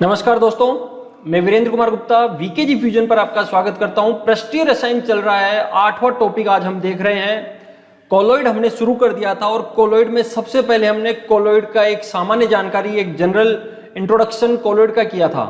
नमस्कार दोस्तों, मैं वीरेंद्र कुमार गुप्ता वीकेजी फ्यूजन पर आपका स्वागत करता हूं। पृष्ठीय रसायन चल रहा है, 8वां टॉपिक आज हम देख रहे हैं। कोलॉइड हमने शुरू कर दिया था और कोलॉइड में सबसे पहले हमने कोलॉइड का एक सामान्य जानकारी, एक जनरल इंट्रोडक्शन कोलॉइड का किया था।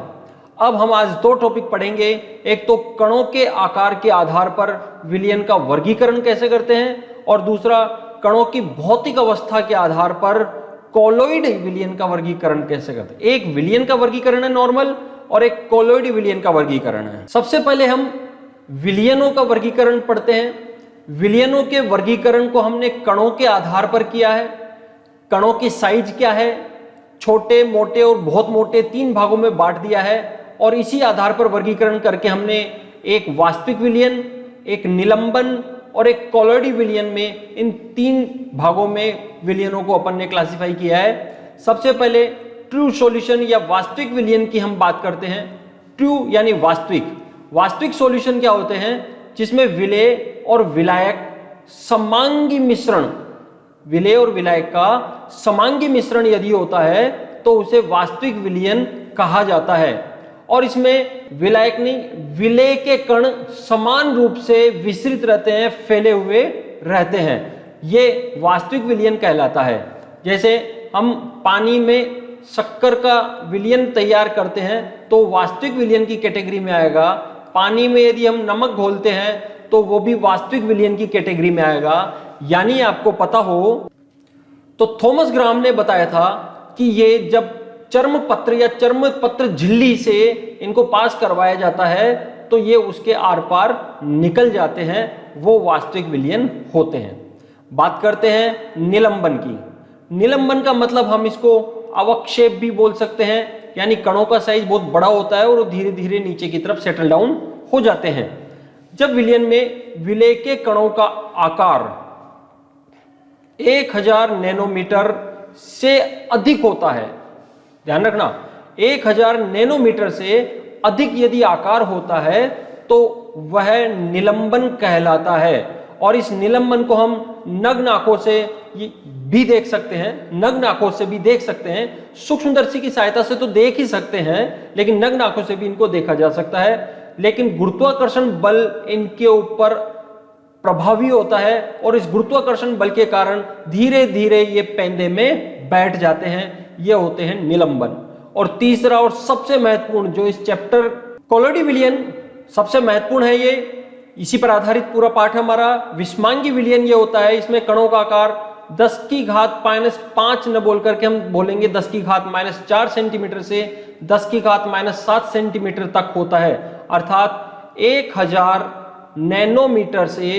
अब हम आज दो टॉपिक पढ़ेंगे। एक तो कणों के आकार के आधार पर विलयन का वर्गीकरण कैसे करते हैं और दूसरा कणों की भौतिक अवस्था के आधार पर कोलॉइड विलयन का वर्गीकरण कैसे करते हैं। एक विलयन का वर्गीकरण है नॉर्मल और एक कोलॉइड विलयन का वर्गीकरण है। सबसे पहले हम विलयनों का वर्गीकरण पढ़ते हैं। विलयनों के वर्गीकरण को हमने कणों के आधार पर किया है। कणों की साइज क्या है, छोटे, मोटे और बहुत मोटे, तीन भागों में बांट दिया है और इसी आधार पर वर्गीकरण करके हमने एक वास्तविक विलयन, एक निलंबन और एक कोलॉइड विलयन में, इन तीन भागों में विलयनों को अपन ने क्लासिफाई किया है। सबसे पहले ट्रू सॉल्यूशन या वास्तविक विलयन की हम बात करते हैं। ट्रू यानी वास्तविक। वास्तविक सॉल्यूशन क्या होते हैं? जिसमें विलेय और विलायक समांगी मिश्रण, विलेय और विलायक का समांगी मिश्रण यदि होता है तो उसे वास्तविक विलयन कहा जाता है। और इसमें विलायक नहीं, विलेय के कण समान रूप से विस्तृत रहते हैं, फैले हुए रहते हैं, ये वास्तविक विलयन कहलाता है। जैसे हम पानी में शक्कर का विलयन तैयार करते हैं तो वास्तविक विलयन की कैटेगरी में आएगा। पानी में यदि हम नमक घोलते हैं तो वो भी वास्तविक विलयन की कैटेगरी में आएगा। यानी आपको पता हो तो थॉमस ग्राम ने बताया था कि ये जब चर्म पत्र या चर्म पत्र झिल्ली से इनको पास करवाया जाता है तो ये उसके आर पार निकल जाते हैं, वो वास्तविक विलयन होते हैं। बात करते हैं निलंबन की। निलंबन का मतलब हम इसको अवक्षेप भी बोल सकते हैं, यानी कणों का साइज बहुत बड़ा होता है और वो धीरे धीरे नीचे की तरफ सेटल डाउन हो जाते हैं। जब विलयन में विलेय के कणों का आकार 1000 नैनोमीटर से अधिक होता है, ध्यान रखना, 1000 नैनोमीटर से अधिक यदि आकार होता है तो वह निलंबन कहलाता है। और इस निलंबन को हम नग्न आंखों से भी देख सकते हैं, नग्न आंखों से भी देख सकते हैं। सूक्ष्मदर्शी की सहायता से तो देख ही सकते हैं, लेकिन नग्न आंखों से भी इनको देखा जा सकता है। लेकिन गुरुत्वाकर्षण बल इनके ऊपर प्रभावी होता है और इस गुरुत्वाकर्षण बल के कारण धीरे धीरे ये पेंदे में बैठ जाते हैं, ये होते हैं निलंबन। और तीसरा और सबसे महत्वपूर्ण जो इस चैप्टर कोलॉइड विलयन सबसे महत्वपूर्ण है, ये इसी पर आधारित पूरा पाठ है हमारा। विषमांगी विलयन ये होता है, इसमें कणों का आकार 10⁻⁻5 न बोल करके हम बोलेंगे 10⁻⁻4 सेंटीमीटर से 10⁻⁻7 सेंटीमीटर तक होता है। अर्थात 1000 नैनोमीटर से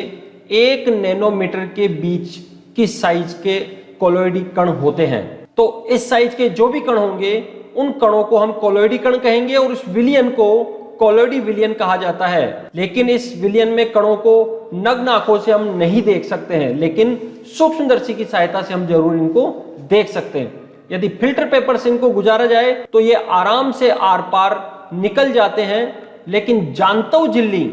1 नैनोमीटर के बीच की साइज के कोलॉइडी कण होते हैं। तो इस साइज के जो भी कण होंगे उन कणों को हम कोलॉइडी कण कहेंगे और उस विलयन को कोलॉइडी विलयन कहा जाता है। लेकिन इस विलयन में कणों को नग्न आंखों से हम नहीं देख सकते हैं, लेकिन सूक्ष्मदर्शी की सहायता से हम जरूर इनको देख सकते हैं। यदि फिल्टर पेपर से इनको गुजारा जाए तो ये आराम से आर पार निकल जाते हैं। लेकिन जांतव झिल्ली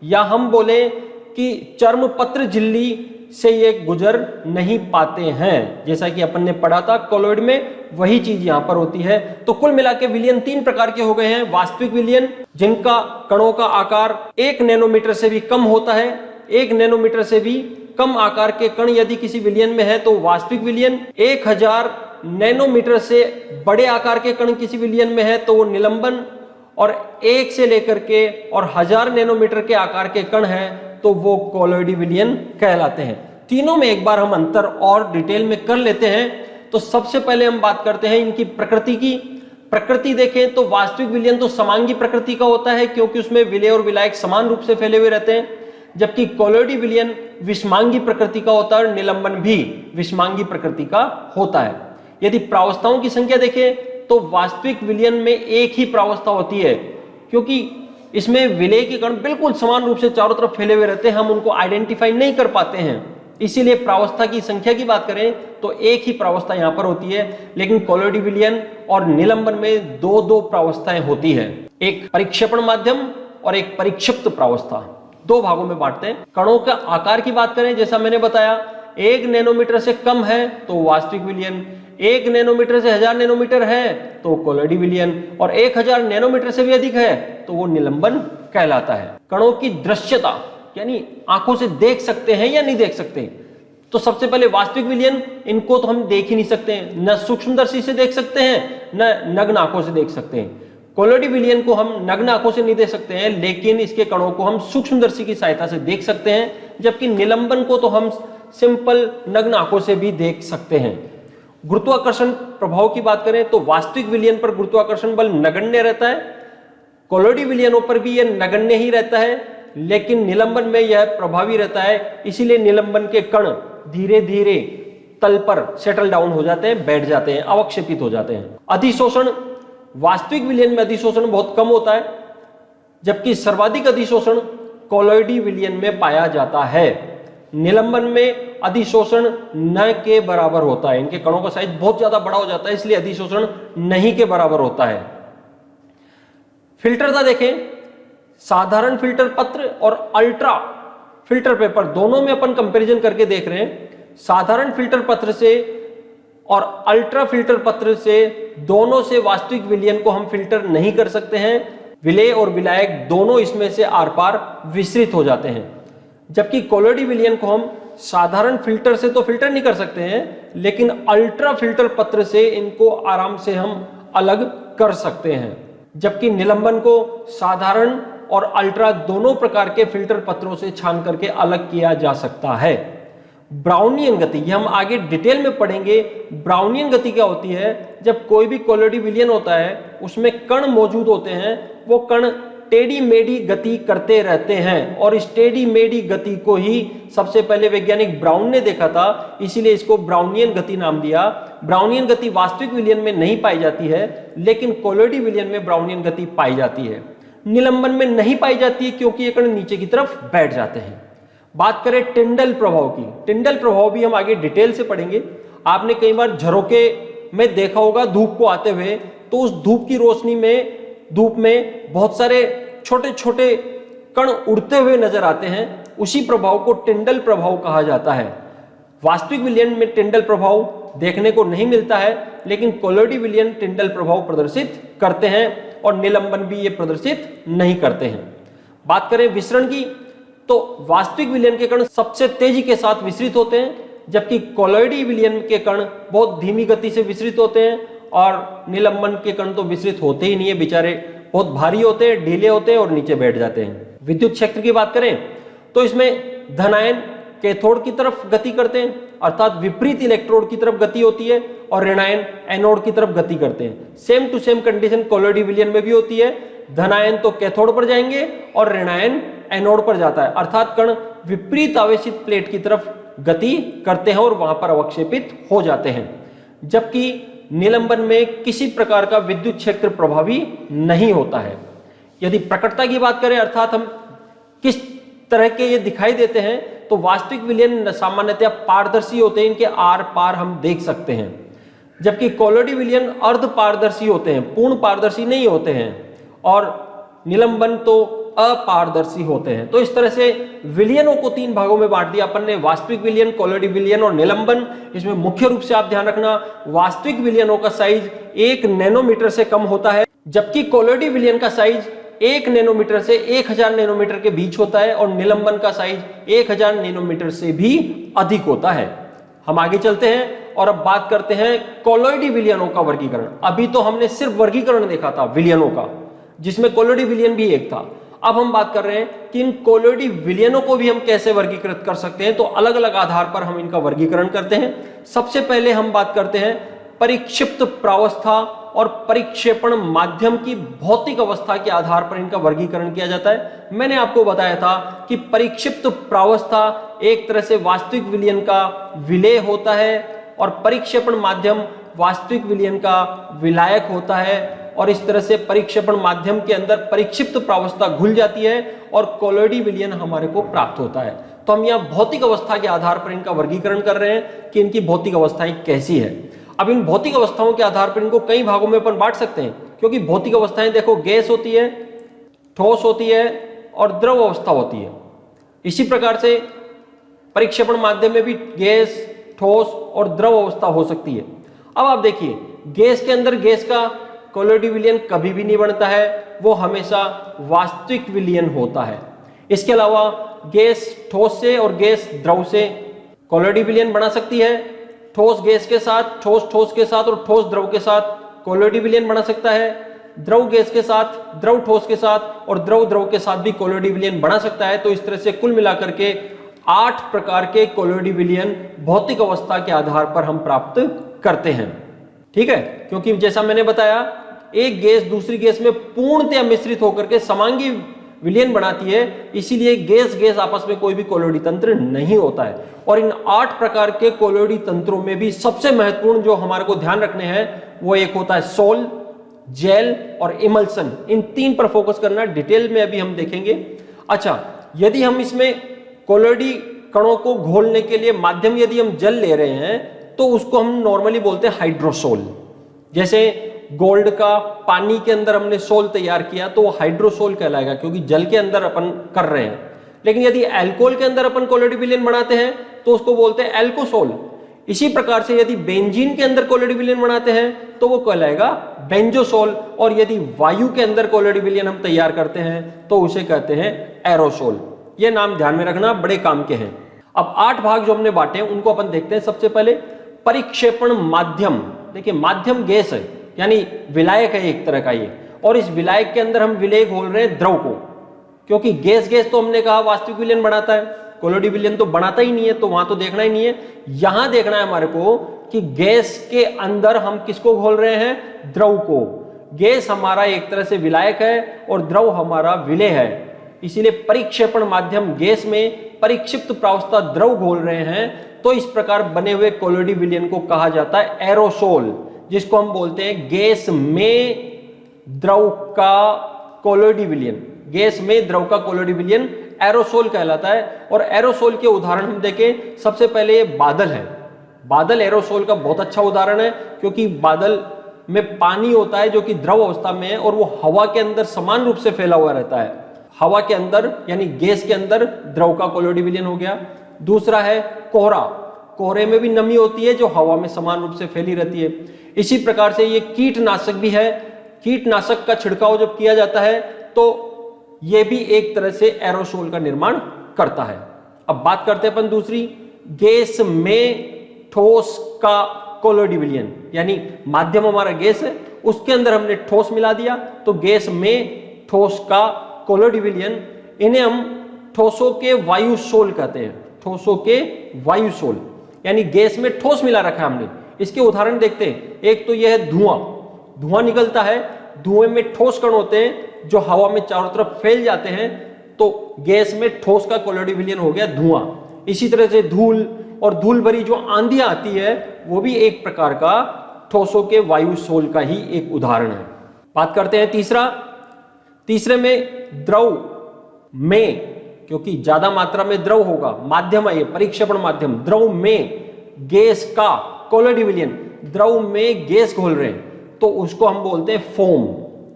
या हम बोले कि चर्म पत्र झिल्ली से ये गुजर नहीं पाते हैं। जैसा कि अपन ने पढ़ा था कोलॉइड में, वही चीज यहां पर होती है। तो कुल मिला के विलयन 3 प्रकार के हो गए हैं। वास्तविक विलयन जिनका कणों का आकार 1 नैनोमीटर से भी कम होता है, 1 नैनोमीटर से भी कम आकार के कण यदि किसी विलयन में है तो वास्तविक विलयन, 1000 नैनोमीटर से बड़े आकार के कण किसी विलयन में है तो वो निलंबन, और 1 से लेकर के और 1000 नैनोमीटर के आकार के कण हैं तो वो कोलॉइडी विलयन कहलाते हैं। तीनों में एक बार हम अंतर और डिटेल में कर लेते हैं। तो सबसे पहले हम बात करते हैं इनकी प्रकृति की। प्रकृति देखें तो वास्तविक विलयन तो समांगी प्रकृति का होता है, क्योंकि उसमें विलेय और विलायक समान रूप से फैले हुए रहते हैं, जबकि कोलॉइडी विलयन विषमांगी प्रकृति का होता है और निलंबन भी विषमांगी प्रकृति का होता है। यदि प्रावस्थाओं की संख्या देखें तो वास्तविक विलयन में एक ही प्रावस्था होती है, क्योंकि इसमें विलेय के कण बिल्कुल समान रूप से चारों तरफ फैले हुए रहते हैं, हम उनको आइडेंटिफाई नहीं कर पाते हैं। इसीलिए प्रावस्था की संख्या की बात करें तो एक ही प्रावस्था यहां पर होती है। लेकिन कोलॉइडी विलयन और निलंबन में 2-2 प्रावस्थाएं होती है, एक परिक्षेपण माध्यम और एक परिक्षिप्त प्रावस्था। 2 भागों में बांटते हैं। कणों का आकार की बात करें, जैसा मैंने बताया 1 नैनोमीटर से कम है तो वास्तविक विलयन, 1 नैनोमीटर से 1000 नैनोमीटर है तो कोलोइड विलयन, और 1000 नैनोमीटर से भी अधिक है तो वो निलंबन कहलाता है। कणों की दृश्यता यानी आंखों से देख सकते हैं या नहीं देख सकते, तो सबसे पहले वास्तविक विलयन, इनको तो हम देख ही नहीं सकते हैं, न सूक्ष्मदर्शी से देख सकते हैं न नग्न आंखों से देख सकते हैं। कोलोइड विलयन को हम नग्न आंखों से नहीं देख सकते हैं, लेकिन इसके कणों को हम सूक्ष्मदर्शी की सहायता से देख सकते हैं, जबकि निलंबन को तो हम सिंपल नग्न आंखों से भी देख सकते हैं। गुरुत्वाकर्षण प्रभाव की बात करें तो वास्तविक विलयन पर गुरुत्वाकर्षण बल नगण्य रहता है, कोलोइड विलयनों पर भी यह नगण्य ही रहता है, लेकिन निलंबन में यह प्रभावी रहता है। इसीलिए निलंबन के कण धीरे धीरे तल पर सेटल डाउन हो जाते हैं, बैठ जाते हैं, अवक्षेपित हो जाते हैं। अधिशोषण, वास्तविक विलयन में अधिशोषण बहुत कम होता है, जबकि सर्वाधिक अधिशोषण कोलोइडी विलयन में पाया जाता है। निलंबन में अधिशोषण न के बराबर होता है, इनके कणों का साइज बहुत ज्यादा बड़ा हो जाता है, इसलिए अधिशोषण नहीं के बराबर होता है। फिल्टरता देखें, साधारण फिल्टर पत्र और अल्ट्रा फिल्टर पेपर दोनों में अपन कंपैरिजन करके देख रहे हैं। साधारण फिल्टर पत्र से और अल्ट्रा फिल्टर पत्र से दोनों से वास्तविक विलयन को हम फिल्टर नहीं कर सकते हैं। विलेय और विलायक दोनों इसमें से आर पार विसरित हो जाते हैं, जबकि कोलोइडी विलयन को हम साधारण फिल्टर से तो फिल्टर नहीं कर सकते हैं, लेकिन अल्ट्रा फिल्टर पत्र से इनको आराम से हम अलग कर सकते हैं। जबकि निलंबन को साधारण और अल्ट्रा दोनों प्रकार के फिल्टर पत्रों से छान करके अलग किया जा सकता है। ब्राउनियन गति, ये हम आगे डिटेल में पढ़ेंगे। ब्राउनियन गति क्या होती है? जब कोई भी कोलोइडी विलयन होता है उसमें कण मौजूद होते हैं, वो कण टेढ़ी मेढ़ी गति करते रहते हैं, और इस टेढ़ी मेढ़ी गति को ही सबसे पहले वैज्ञानिक ब्राउन ने देखा था, इसीलिए इसको ब्राउनियन गति नाम दिया। ब्राउनियन गति वास्तविक विलयन में नहीं पाई जाती है, लेकिन कोलोइडी विलयन में ब्राउनियन गति पाई जाती है। निलंबन में नहीं पाई जाती है क्योंकि ये कण नीचे की तरफ बैठ जाते हैं। बात करें टिंडल प्रभाव की, टिंडल प्रभाव भी हम आगे डिटेल से पढ़ेंगे। आपने कई बार झरोके में देखा होगा धूप को आते हुए, तो उस धूप की रोशनी में, धूप में बहुत सारे छोटे छोटे कण उड़ते हुए नजर आते हैं, उसी प्रभाव को टिंडल प्रभाव कहा जाता है। वास्तविक विलयन में टिंडल प्रभाव देखने को नहीं मिलता है, लेकिन कोलोइडी विलयन टिंडल प्रभाव प्रदर्शित करते हैं, और निलंबन भी ये प्रदर्शित नहीं करते हैं। बात करें विसरण की, तो वास्तविक विलयन के कण सबसे तेजी के साथ विसरित होते हैं, जबकि कोलोइडी विलयन के कण बहुत धीमी गति से विसरित होते हैं, और निलंबन के कण तो विसरित होते ही नहीं है, बेचारे बहुत भारी होते हैं, ढीले होते हैं और नीचे बैठ जाते हैं। विद्युत क्षेत्र की बात करें तो इसमें धनायन कैथोड की तरफ गति करते हैं, अर्थात विपरीत इलेक्ट्रोड की तरफ गति होती है, और ऋणायन एनोड की तरफ गति करते हैं। सेम टू सेम कंडीशन कोलोइडी विलयन में भी होती है, धनायन तो कैथोड पर जाएंगे और ऋणायन एनोड पर जाता है, अर्थात कण विपरीत आवेशित प्लेट की तरफ गति करते हैं और वहां पर अवक्षेपित हो जाते हैं। जबकि निलंबन में किसी प्रकार का विद्युत क्षेत्र प्रभावी नहीं होता है। यदि प्रकटता की बात करें, अर्थात हम किस तरह के ये दिखाई देते हैं, तो वास्तविक विलयन सामान्यतः पारदर्शी होते हैं, इनके आर पार हम देख सकते हैं, जबकि कोलोइडी विलयन अर्ध पारदर्शी होते हैं, पूर्ण पारदर्शी नहीं होते हैं, और निलंबन तो अपारदर्शी होते हैं। तो इस तरह से विलयनों को 3 भागों में बांट दिया अपन ने, वास्तविक विलयन, कोलोइडी विलयन और निलंबन। इसमें मुख्य रूप से आप ध्यान रखना, वास्तविक विलयनों का साइज 1 नैनोमीटर से कम होता है, जबकि कोलोइडी विलयन का साइज 1 नैनोमीटर से 1000 नैनोमीटर के बीच होता है, और निलंबन का साइज 1000 नैनोमीटर से भी अधिक होता है। हम आगे चलते हैं और अब बात करते हैं कोलोइडी विलयनों का वर्गीकरण। अभी तो हमने सिर्फ वर्गीकरण देखा था विलयनों का, जिसमें कोलोइडी विलयन भी एक था। अब हम बात कर रहे हैं कि इन कोलोइडी विलयनों को भी हम कैसे वर्गीकृत कर सकते हैं, तो अलग अलग आधार पर हम इनका वर्गीकरण करते हैं। सबसे पहले हम बात करते हैं परिक्षिप्त प्रावस्था और परिक्षेपण माध्यम की भौतिक अवस्था के आधार पर इनका वर्गीकरण किया जाता है। मैंने आपको बताया था कि परिक्षिप्त प्रावस्था एक तरह से वास्तविक विलयन का विलेय होता है, और परिक्षेपण माध्यम वास्तविक विलयन का विलायक होता है, और इस तरह से परिक्षेपण माध्यम के अंदर परिक्षिप्त प्रावस्था घुल जाती है और कोलोइडी विलयन हमारे को प्राप्त होता है। तो हम यहाँ भौतिक अवस्था के आधार पर इनका वर्गीकरण कर रहे हैं कि इनकी भौतिक अवस्थाएं कैसी है। अब इन भौतिक अवस्थाओं के आधार पर इनको कई भागों में अपन बांट सकते हैं, क्योंकि भौतिक अवस्थाएं देखो, गैस होती है, ठोस होती है और द्रव अवस्था होती है। इसी प्रकार से परिक्षेपण माध्यम में भी गैस, ठोस और द्रव अवस्था हो सकती है। अब आप देखिए, गैस के अंदर गैस का कोलोइड विलयन कभी भी नहीं बनता है, वो हमेशा वास्तविक विलयन होता है। इसके अलावा गैस ठोस से और गैस द्रव से कोलोइड विलयन बना सकती है, ठोस गैस के साथ, ठोस ठोस के साथ और ठोस द्रव के साथ कोलोइड विलयन बना सकता है, द्रव गैस के साथ, द्रव ठोस के साथ और द्रव द्रव के साथ भी कोलोइड विलयन बना सकता है। तो इस तरह से कुल मिलाकर के 8 प्रकार के कोलोइड विलयन भौतिक अवस्था के आधार पर हम प्राप्त करते हैं। ठीक है, क्योंकि जैसा मैंने बताया, एक गैस दूसरी गैस में पूर्णतः मिश्रित होकर के समांगी विलयन बनाती है, इसीलिए गैस गैस आपस में कोई भी कोलोइडी तंत्र नहीं होता है। और इन 8 प्रकार के कोलोइडी तंत्रों में भी सबसे महत्वपूर्ण जो हमारे को ध्यान रखने हैं वो एक होता है सोल, जेल और इमल्सन। इन 3 पर फोकस करना, डिटेल में अभी हम देखेंगे। अच्छा, यदि हम इसमें कोलोइडी कणों को घोलने के लिए माध्यम यदि हम जल ले रहे हैं तो उसको हम नॉर्मली बोलते हैं हाइड्रोसोल। जैसे गोल्ड का पानी के अंदर हमने सोल तैयार किया तो वो हाइड्रोसोल कहलाएगा, क्योंकि जल के अंदर अपन कर रहे हैं। लेकिन यदि अल्कोहल के अंदर अपन कोलोइड विलयन बनाते हैं तो उसको बोलते हैं एल्कोसोल। इसी प्रकार से यदि बेंजीन के अंदर कोलोइड विलयन बनाते हैं तो वो कहलाएगा बेंजोसोल, और यदि वायु के अंदर कोलोइड विलयन हम तैयार करते हैं तो उसे कहते हैं एरोसोल। ये नाम ध्यान में रखना, बड़े काम के हैं। अब 8 भाग जो हमने बांटे हैं उनको अपन देखते हैं। सबसे पहले परिक्षेपण माध्यम। देखिए, माध्यम गैस है, यानी विलायक है एक तरह का ये, और इस विलायक के अंदर हम विलय घोल रहे हैं द्रव को, क्योंकि गैस गैस तो हमने कहा वास्तविक विलयन बनाता है, कोलोइड विलयन तो बनाता ही नहीं है, तो वहां तो देखना ही नहीं है। यहां देखना है हमारे को कि गैस के अंदर हम किसको घोल रहे हैं, द्रव को। गैस हमारा एक तरह से विलायक है और द्रव हमारा विलय है, इसीलिए परिक्षेपण माध्यम गैस में परिक्षिप्त प्रावस्था द्रव घोल रहे हैं। तो इस प्रकार बने हुए कोलोइड विलयन को कहा जाता है एरोसोल, जिसको हम बोलते हैं गैस में द्रव का कोलोइड विलयन। गैस में द्रव का कोलोइड विलयन एरोसोल कहलाता है। और एरोसोल के उदाहरण हम देखें, सबसे पहले ये बादल है। बादल एरोसोल का बहुत अच्छा उदाहरण है, क्योंकि बादल में पानी होता है जो कि द्रव अवस्था में है और वो हवा के अंदर समान रूप से फैला हुआ रहता है। हवा के अंदर यानी गैस के अंदर द्रव का कोलोइड विलयन हो गया। दूसरा है कोहरा। कोहरे में भी नमी होती है जो हवा में समान रूप से फैली रहती है। इसी प्रकार से ये कीटनाशक भी है। कीटनाशक का छिड़काव जब किया जाता है तो ये भी एक तरह से एरोसोल का निर्माण करता है। अब बात करते हैं अपन दूसरी, गैस में ठोस का कोलोइड विलयन, यानी माध्यम हमारा गैस है, उसके अंदर हमने ठोस मिला दिया तो गैस में ठोस का कोलोइड विलयन। इन्हें हम ठोसों के वायुसोल कहते हैं। ठोसों के वायुसोल, यानी गैस में ठोस मिला रखा है हमने। इसके उदाहरण देखते हैं। एक तो यह है धुआं। धुआं निकलता है, धुएं में ठोस कण होते हैं जो हवा में चारों तरफ फैल जाते हैं, तो गैस में ठोस का कोलोइड विलयन हो गया धुआं। इसी तरह से धूल और धूल भरी जो आंधियां आती है वो भी एक प्रकार का ठोसों के वायुसोल का ही एक उदाहरण है। बात करते हैं तीसरे में द्रव में, क्योंकि ज्यादा मात्रा में द्रव होगा, माध्यम है ये परिक्षेपण माध्यम। द्रव में गैस का कोलोइड विलयन, द्रव में गैस घोल रहे हैं तो उसको हम बोलते हैं फोम।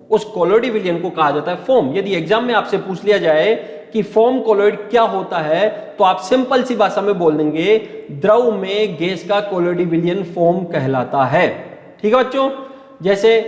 उस कोलोइड विलयन को कहा जाता है फोम। यदि एग्जाम में आपसे पूछ लिया जाए कि फोम कोलोइड क्या होता है तो आप सिंपल सी भाषा में बोल देंगे द्रव में गैस का कोलोइड विलयन फोम कहलाता है। ठीक है बच्चों, जैसे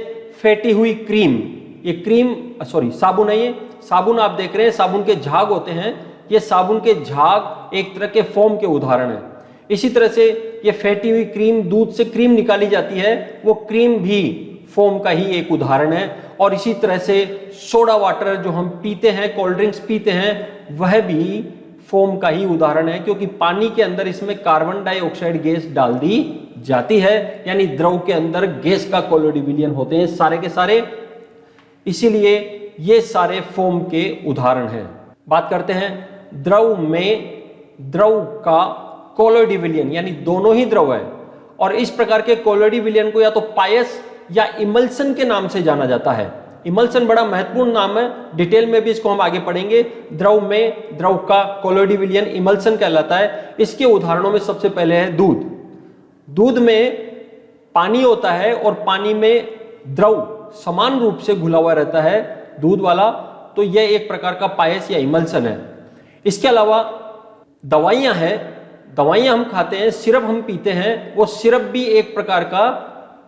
फेटी हुई क्रीम, ये क्रीम साबुन है। ये साबुन आप देख रहे हैं, साबुन के झाग होते हैं, ये साबुन के झाग एक तरह के फोम के उदाहरण है। इसी तरह से ये फेटी हुई क्रीम, दूध से क्रीम निकाली जाती है, वो क्रीम भी फोम का ही एक उदाहरण है। और इसी तरह से सोडा वाटर जो हम पीते हैं, कोल्ड ड्रिंक्स पीते हैं, वह भी फोम का ही उदाहरण है, क्योंकि पानी के अंदर इसमें कार्बन डाइऑक्साइड गैस डाल दी जाती है, यानी द्रव के अंदर गैस का कोलोइड विलयन होते हैं सारे के सारे। इसीलिए ये सारे फोम के उदाहरण हैं। बात करते हैं द्रव में द्रव का कोलोइड विलयन, यानी दोनों ही द्रव है। और इस प्रकार के कोलोइड विलयन को या तो पायस या इमल्सन के नाम से जाना जाता है। इमल्सन बड़ा महत्वपूर्ण नाम है, डिटेल में भी इसको हम आगे पढ़ेंगे। द्रव में द्रव का कोलोइड विलयन इमल्सन कहलाता है। इसके उदाहरणों में सबसे पहले है दूध। दूध में पानी होता है और पानी में द्रव समान रूप से घुला हुआ रहता है दूध वाला, तो यह एक प्रकार का पायस या इमल्सन है। इसके अलावा दवाइयां हैं, दवाइयां हम खाते हैं, सिरप हम पीते हैं, वो सिरप भी एक प्रकार का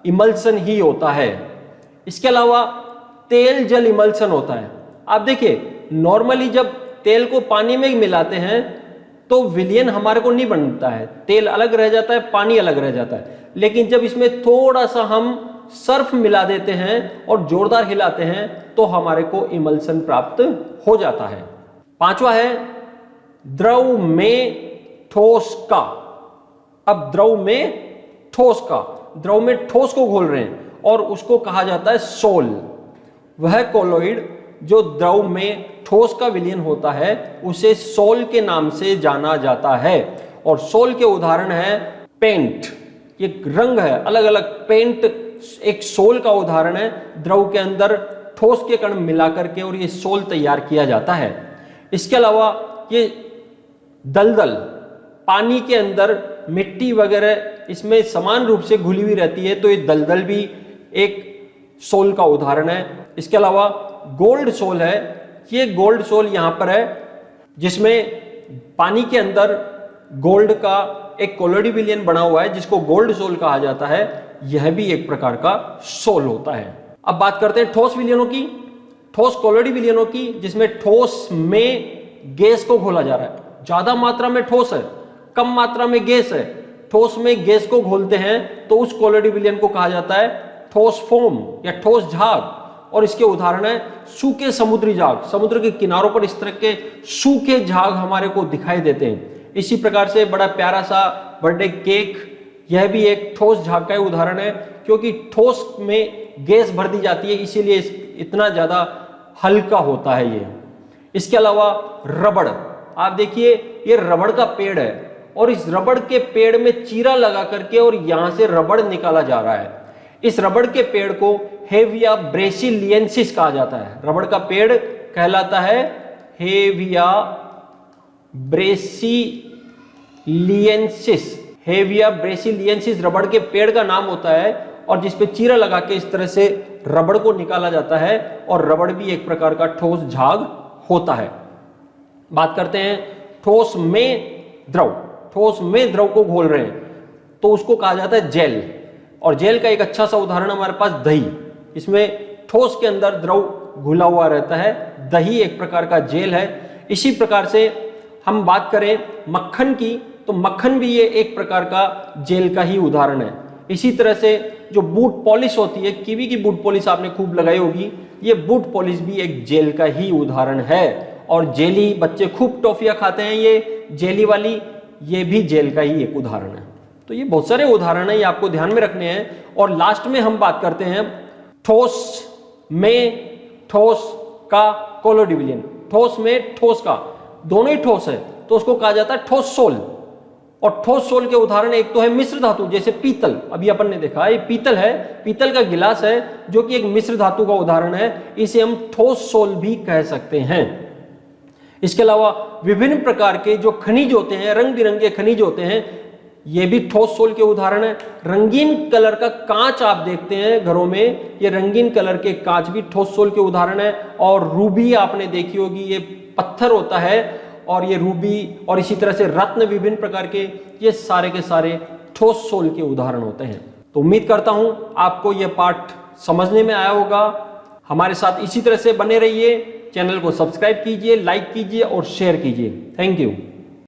इमल्सन ही होता है। इसके अलावा तेल जल इमल्सन होता है। आप देखिए नॉर्मली जब तेल को पानी में मिलाते हैं तो विलयन हमारे को नहीं बनता है, तेल अलग रह जाता है, पानी अलग रह जाता है। लेकिन जब इसमें थोड़ा सा हम सर्फ मिला देते हैं और जोरदार हिलाते हैं तो हमारे को इमल्सन प्राप्त हो जाता है। पांचवा है द्रव में ठोस का। अब द्रव में ठोस का, द्रव में ठोस को घोल रहे हैं और उसको कहा जाता है सोल। वह कोलोइड जो द्रव में ठोस का विलयन होता है उसे सोल के नाम से जाना जाता है। और सोल के उदाहरण है पेंट, ये रंग है, अलग अलग पेंट एक सोल का उदाहरण है। द्रव के अंदर ठोस के कण मिलाकर के और ये सोल तैयार किया जाता है। इसके अलावा ये दलदल, पानी के अंदर मिट्टी वगैरह इसमें समान रूप से घुली हुई रहती है तो ये दलदल भी एक सोल का उदाहरण है। इसके अलावा गोल्ड सोल है, ये गोल्ड सोल यहां पर है जिसमें पानी के अंदर गोल्ड का एक कोलोइड विलयन बना हुआ है जिसको गोल्ड सोल कहा जाता है। यह भी एक प्रकार का सोल होता है। अब बात करते हैं ठोस विलयनों की, ठोस कोलोइड विलयनों की, जिसमें ठोस में गैस को घोला जा रहा है। ज्यादा मात्रा में ठोस है, कम मात्रा में गैस है, ठोस में गैस को घोलते हैं तो उस कोलोइड विलयन को कहा जाता है ठोस फोम या ठोस झाग। और इसके उदाहरण है सूखे समुद्री झाग, समुद्र के किनारों पर इस तरह के सूखे झाग हमारे को दिखाई देते हैं। इसी प्रकार से बड़ा प्यारा सा बर्थडे केक, यह भी एक ठोस झाग का उदाहरण है क्योंकि ठोस में गैस भर दी जाती है इसीलिए इतना ज्यादा हल्का होता है ये। इसके अलावा रबड़, आप देखिए ये रबड़ का पेड़ है और इस रबड़ के पेड़ में चीरा लगा करके और यहां से रबड़ निकाला जा रहा है। इस रबड़ के पेड़ को हेविया ब्रेसिलियंसिस कहा जाता है। रबड़ का पेड़ कहलाता है हेविया ब्रेसिलियंसिस। हेविया ब्रेसिलियंसिस रबड़ के पेड़ का नाम होता है और जिसपे चीरा लगा के इस तरह से रबड़ को निकाला जाता है और रबड़ भी एक प्रकार का ठोस झाग होता है। बात करते हैं ठोस में द्रव, ठोस में द्रव को घोल रहे हैं तो उसको कहा जाता है जेल। और जेल का एक अच्छा सा उदाहरण हमारे पास दही, इसमें ठोस के अंदर द्रव घुला हुआ रहता है, दही एक प्रकार का जेल है। इसी प्रकार से हम बात करें मक्खन की तो मक्खन भी ये एक प्रकार का जेल का ही उदाहरण है। इसी तरह से जो बूट पॉलिश होती है, कीवी की बूट पॉलिश आपने खूब लगाई होगी, ये बूट पॉलिश भी एक जेल का ही उदाहरण है। और जेली, बच्चे खूब टॉफियां खाते हैं, ये जेली वाली, ये भी जेल का ही एक उदाहरण है। तो ये बहुत सारे उदाहरण है, ये आपको ध्यान में रखने हैं। और लास्ट में हम बात करते हैं ठोस में ठोस का कोलोइड विलयन। ठोस में ठोस का, दोनों ही ठोस है तो उसको कहा जाता है ठोस सोल। और ठोस सोल के उदाहरण एक तो है मिश्र धातु, जैसे पीतल, अभी अपन ने देखा ये पीतल है, पीतल का गिलास है जो कि एक मिश्र धातु का उदाहरण है, इसे हम ठोस सोल भी कह सकते हैं। इसके अलावा विभिन्न प्रकार के जो खनिज होते हैं, रंग बिरंगे खनिज होते हैं, ये भी ठोस सोल के उदाहरण है। रंगीन कलर का कांच आप देखते हैं घरों में, ये रंगीन कलर के कांच भी ठोस सोल के उदाहरण है। और रूबी आपने देखी होगी, ये पत्थर होता है और ये रूबी, और इसी तरह से रत्न विभिन्न प्रकार के, ये सारे के सारे ठोस सोल के उदाहरण होते हैं। तो उम्मीद करता हूं आपको यह पाठ समझने में आया होगा। हमारे साथ इसी तरह से बने रहिए, चैनल को सब्सक्राइब कीजिए, लाइक कीजिए और शेयर कीजिए। Thank you.